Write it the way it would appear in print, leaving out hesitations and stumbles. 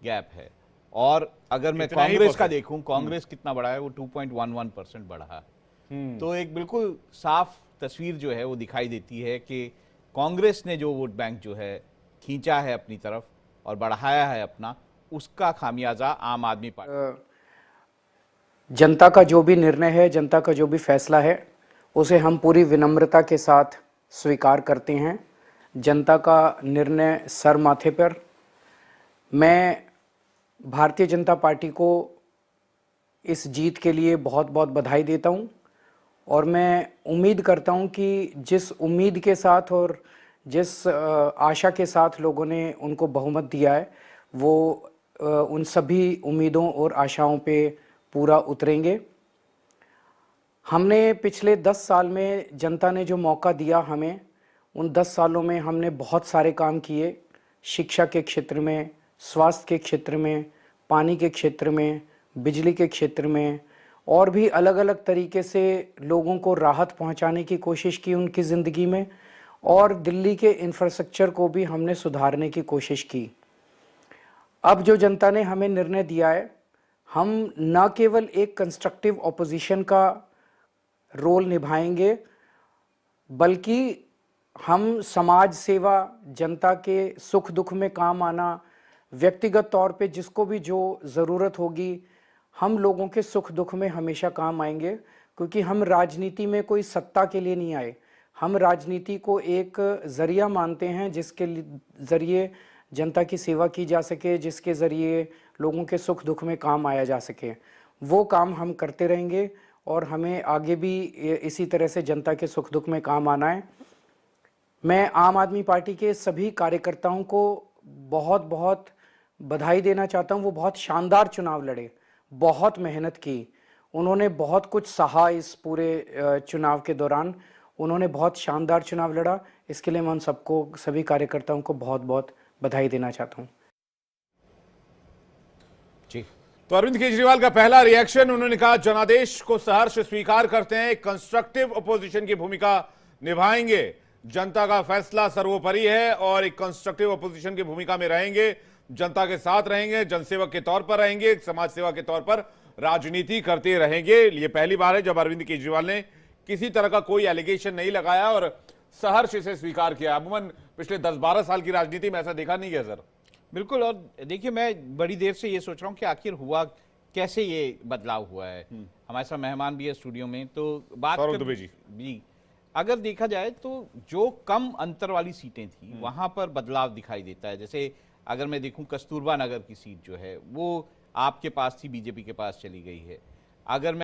Gap है। और अगर मैं कांग्रेस का देखूं, कांग्रेस कितना बढ़ा है, वो 2.11% बढ़ा है। तो एक बिल्कुल साफ तस्वीर जो है वो दिखाई देती है कि कांग्रेस ने जो वोट बैंक जो है खींचा है अपनी तरफ और बढ़ाया है अपना, उसका खामियाजा आम आदमी पार्टी। जनता का जो भी निर्णय है, जनता का जो भी फैसला है, उसे हम पूरी विनम्रता के साथ स्वीकार करते हैं। जनता का निर्णय सर माथे पर। मैं भारतीय जनता पार्टी को इस जीत के लिए बहुत बहुत बधाई देता हूं और मैं उम्मीद करता हूं कि जिस उम्मीद के साथ और जिस आशा के साथ लोगों ने उनको बहुमत दिया है, वो उन सभी उम्मीदों और आशाओं पे पूरा उतरेंगे। हमने पिछले 10 साल में जनता ने जो मौका दिया हमें, उन 10 सालों में हमने बहुत सारे काम किए। शिक्षा के क्षेत्र में, स्वास्थ्य के क्षेत्र में, पानी के क्षेत्र में, बिजली के क्षेत्र में और भी अलग अलग तरीके से लोगों को राहत पहुंचाने की कोशिश की उनकी ज़िंदगी में। और दिल्ली के इंफ्रास्ट्रक्चर को भी हमने सुधारने की कोशिश की। अब जो जनता ने हमें निर्णय दिया है, हम न केवल एक कंस्ट्रक्टिव ऑपोजिशन का रोल निभाएंगे, बल्कि हम समाज सेवा, जनता के सुख दुख में काम आना, व्यक्तिगत तौर पे जिसको भी जो ज़रूरत होगी, हम लोगों के सुख दुख में हमेशा काम आएंगे। क्योंकि हम राजनीति में कोई सत्ता के लिए नहीं आए, हम राजनीति को एक ज़रिया मानते हैं जिसके ज़रिए जनता की सेवा की जा सके, जिसके ज़रिए लोगों के सुख दुख में काम आया जा सके। वो काम हम करते रहेंगे और हमें आगे भी इसी तरह से जनता के सुख दुख में काम आना है। मैं आम आदमी पार्टी के सभी कार्यकर्ताओं को बहुत बहुत बधाई देना चाहता हूं। वो बहुत शानदार चुनाव लड़े, बहुत मेहनत की, उन्होंने बहुत कुछ सहा इस पूरे चुनाव के दौरान। उन्होंने बहुत शानदार चुनाव लड़ा। इसके लिए मैं उन सबको, सभी कार्यकर्ताओं को बहुत बहुत बधाई देना चाहता हूं। जी, तो अरविंद केजरीवाल का पहला रिएक्शन, उन्होंने कहा जनादेश को सहर्ष स्वीकार करते हैं, कंस्ट्रक्टिव अपोजिशन की भूमिका निभाएंगे, जनता का फैसला सर्वोपरि है और एक कंस्ट्रक्टिव अपोजिशन की भूमिका में रहेंगे, जनता के साथ रहेंगे, जनसेवक के तौर पर रहेंगे, समाज सेवा के तौर पर राजनीति करते रहेंगे। ये पहली बार है जब अरविंद केजरीवाल ने किसी तरह का कोई एलिगेशन नहीं लगाया और सहर्ष इसे स्वीकार किया। अमूमन पिछले 10-12 साल की राजनीति में ऐसा देखा नहीं गया सर। बिल्कुल। और देखिए, मैं बड़ी देर से ये सोच रहा हूँ कि आखिर हुआ कैसे, ये बदलाव हुआ है। हमारे साथ मेहमान भी है स्टूडियो में, तो बात दुबे जी, अगर देखा जाए तो जो कम अंतर वाली सीटें थी वहां पर बदलाव दिखाई देता है। जैसे अगर मैं देखूं, कस्तूरबा नगर की सीट जो है वो आपके पास थी, बीजेपी के पास चली गई है। अगर मैं